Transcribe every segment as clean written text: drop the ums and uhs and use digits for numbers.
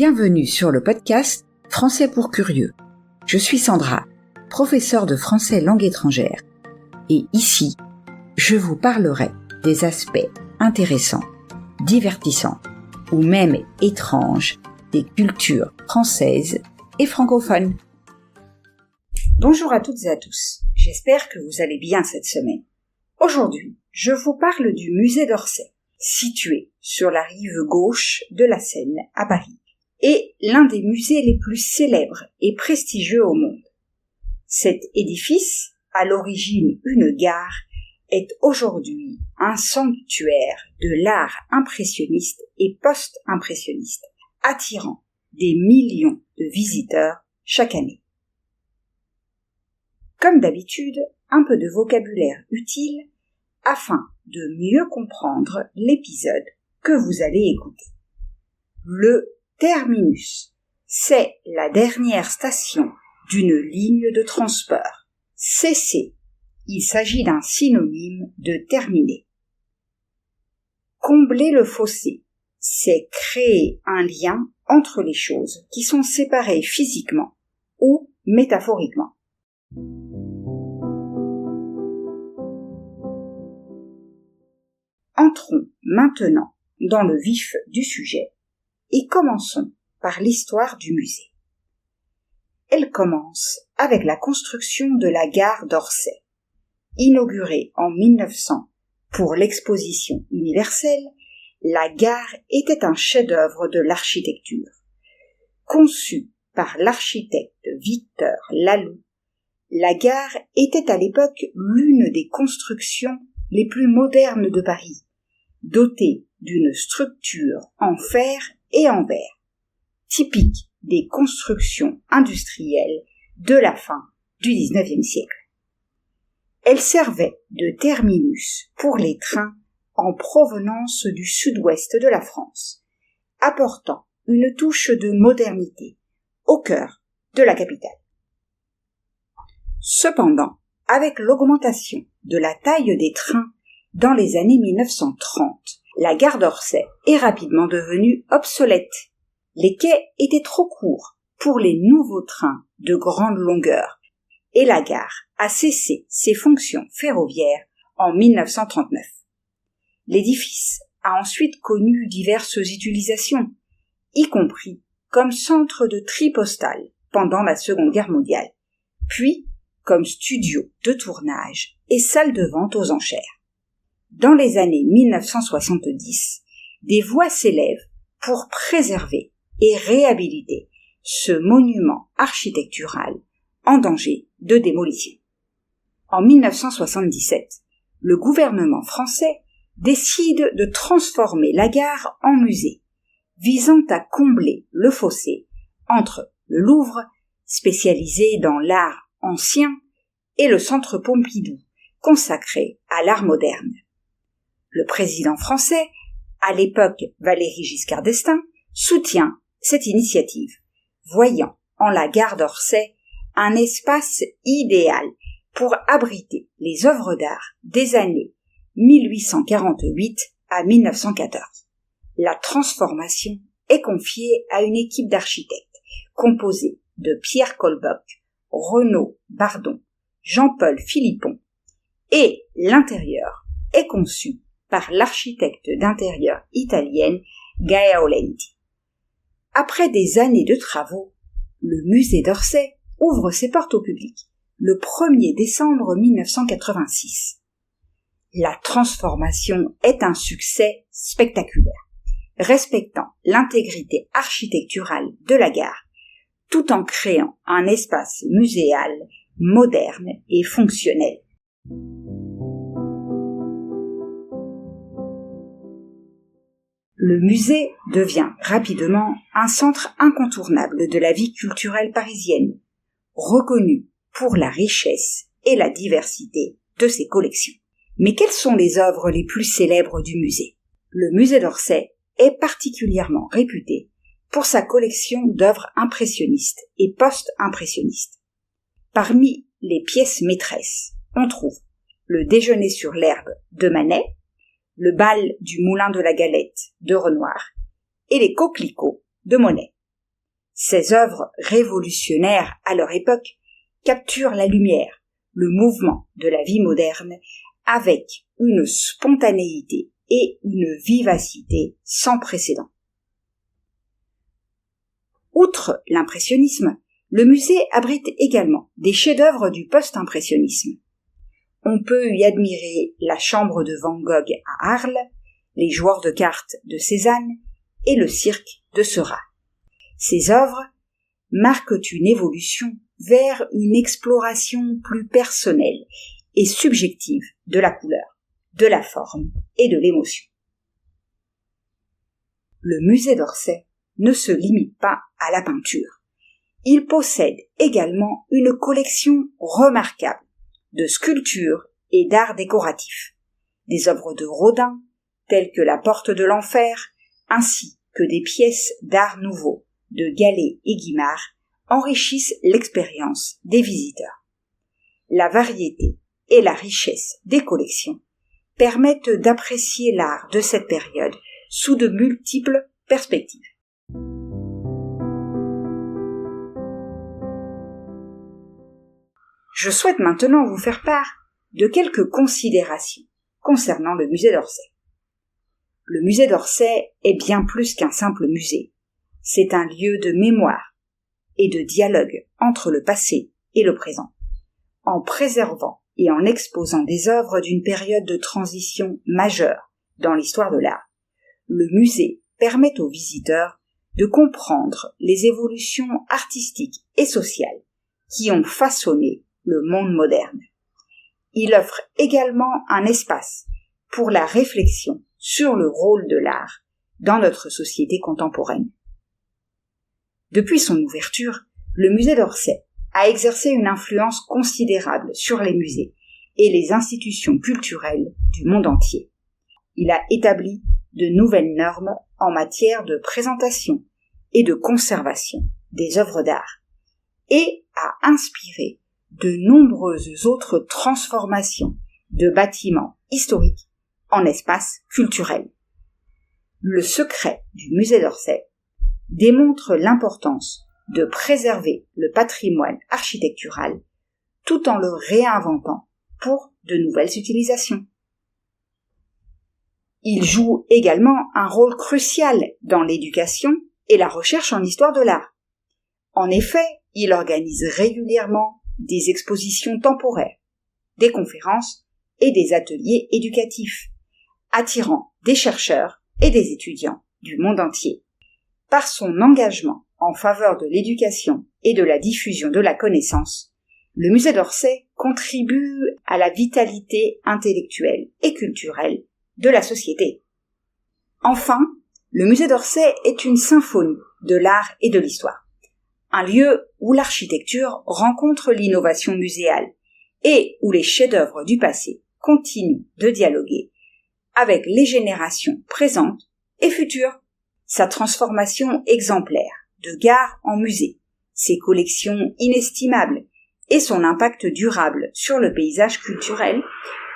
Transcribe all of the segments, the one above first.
Bienvenue sur le podcast Français pour curieux. Je suis Sandra, professeure de français langue étrangère. Et ici, je vous parlerai des aspects intéressants, divertissants ou même étranges des cultures françaises et francophones. Bonjour à toutes et à tous, j'espère que vous allez bien cette semaine. Aujourd'hui, je vous parle du musée d'Orsay, situé sur la rive gauche de la Seine à Paris, et l'un des musées les plus célèbres et prestigieux au monde. Cet édifice, à l'origine une gare, est aujourd'hui un sanctuaire de l'art impressionniste et post-impressionniste, attirant des millions de visiteurs chaque année. Comme d'habitude, un peu de vocabulaire utile afin de mieux comprendre l'épisode que vous allez écouter. Le terminus, c'est la dernière station d'une ligne de transport. Cesser, il s'agit d'un synonyme de terminer. Combler le fossé, c'est créer un lien entre les choses qui sont séparées physiquement ou métaphoriquement. Entrons maintenant dans le vif du sujet et commençons par l'histoire du musée. Elle commence avec la construction de la gare d'Orsay. Inaugurée en 1900 pour l'exposition universelle, la gare était un chef-d'œuvre de l'architecture. Conçue par l'architecte Victor Laloux, la gare était à l'époque l'une des constructions les plus modernes de Paris, dotée d'une structure en fer et en verre, typique des constructions industrielles de la fin du XIXe siècle. Elle servait de terminus pour les trains en provenance du sud-ouest de la France, apportant une touche de modernité au cœur de la capitale. Cependant, avec l'augmentation de la taille des trains dans les années 1930, la gare d'Orsay est rapidement devenue obsolète. Les quais étaient trop courts pour les nouveaux trains de grande longueur et la gare a cessé ses fonctions ferroviaires en 1939. L'édifice a ensuite connu diverses utilisations, y compris comme centre de tri postal pendant la Seconde Guerre mondiale, puis comme studio de tournage et salle de vente aux enchères. Dans les années 1970, des voix s'élèvent pour préserver et réhabiliter ce monument architectural en danger de démolition. En 1977, le gouvernement français décide de transformer la gare en musée, visant à combler le fossé entre le Louvre, spécialisé dans l'art ancien, et le Centre Pompidou, consacré à l'art moderne. Le président français, à l'époque Valéry Giscard d'Estaing, soutient cette initiative, voyant en la gare d'Orsay un espace idéal pour abriter les œuvres d'art des années 1848 à 1914. La transformation est confiée à une équipe d'architectes composée de Pierre Colboc, Renaud Bardon, Jean-Paul Philippon, et l'intérieur est conçu par l'architecte d'intérieur italienne Gaia Olenti. Après des années de travaux, le musée d'Orsay ouvre ses portes au public le 1er décembre 1986. La transformation est un succès spectaculaire, respectant l'intégrité architecturale de la gare, tout en créant un espace muséal moderne et fonctionnel. Le musée devient rapidement un centre incontournable de la vie culturelle parisienne, reconnu pour la richesse et la diversité de ses collections. Mais quelles sont les œuvres les plus célèbres du musée ? Le musée d'Orsay est particulièrement réputé pour sa collection d'œuvres impressionnistes et post-impressionnistes. Parmi les pièces maîtresses, on trouve le Déjeuner sur l'herbe de Manet, le Bal du Moulin de la Galette de Renoir et les Coquelicots de Monet. Ces œuvres révolutionnaires à leur époque capturent la lumière, le mouvement de la vie moderne avec une spontanéité et une vivacité sans précédent. Outre l'impressionnisme, le musée abrite également des chefs-d'œuvre du post-impressionnisme. On peut y admirer la chambre de Van Gogh à Arles, les joueurs de cartes de Cézanne et le cirque de Seurat. Ces œuvres marquent une évolution vers une exploration plus personnelle et subjective de la couleur, de la forme et de l'émotion. Le musée d'Orsay ne se limite pas à la peinture. Il possède également une collection remarquable de sculptures et d'art décoratif, des œuvres de Rodin, telles que la Porte de l'Enfer, ainsi que des pièces d'art nouveau de Gallet et Guimard enrichissent l'expérience des visiteurs. La variété et la richesse des collections permettent d'apprécier l'art de cette période sous de multiples perspectives. Je souhaite maintenant vous faire part de quelques considérations concernant le musée d'Orsay. Le musée d'Orsay est bien plus qu'un simple musée. C'est un lieu de mémoire et de dialogue entre le passé et le présent. En préservant et en exposant des œuvres d'une période de transition majeure dans l'histoire de l'art, le musée permet aux visiteurs de comprendre les évolutions artistiques et sociales qui ont façonné le monde moderne. Il offre également un espace pour la réflexion sur le rôle de l'art dans notre société contemporaine. Depuis son ouverture, le musée d'Orsay a exercé une influence considérable sur les musées et les institutions culturelles du monde entier. Il a établi de nouvelles normes en matière de présentation et de conservation des œuvres d'art et a inspiré de nombreuses autres transformations de bâtiments historiques en espaces culturels. Le secret du musée d'Orsay démontre l'importance de préserver le patrimoine architectural tout en le réinventant pour de nouvelles utilisations. Il joue également un rôle crucial dans l'éducation et la recherche en histoire de l'art. En effet, il organise régulièrement des expositions temporaires, des conférences et des ateliers éducatifs, attirant des chercheurs et des étudiants du monde entier. Par son engagement en faveur de l'éducation et de la diffusion de la connaissance, le musée d'Orsay contribue à la vitalité intellectuelle et culturelle de la société. Enfin, le musée d'Orsay est une symphonie de l'art et de l'histoire, un lieu où l'architecture rencontre l'innovation muséale et où les chefs-d'œuvre du passé continuent de dialoguer avec les générations présentes et futures. Sa transformation exemplaire de gare en musée, ses collections inestimables et son impact durable sur le paysage culturel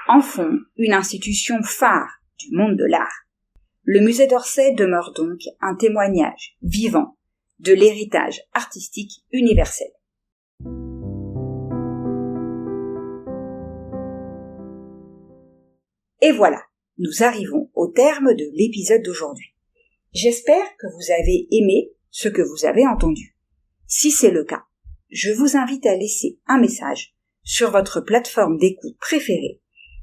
en font une institution phare du monde de l'art. Le musée d'Orsay demeure donc un témoignage vivant de l'héritage artistique universel. Et voilà, nous arrivons au terme de l'épisode d'aujourd'hui. J'espère que vous avez aimé ce que vous avez entendu. Si c'est le cas, je vous invite à laisser un message sur votre plateforme d'écoute préférée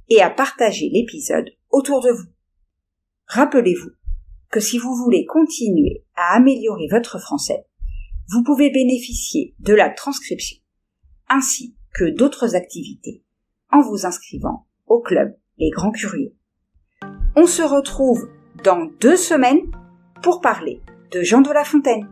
et à partager l'épisode autour de vous. Rappelez-vous que si vous voulez continuer à améliorer votre français, vous pouvez bénéficier de la transcription ainsi que d'autres activités en vous inscrivant au club Les Grands Curieux. On se retrouve dans 2 semaines pour parler de Jean de La Fontaine.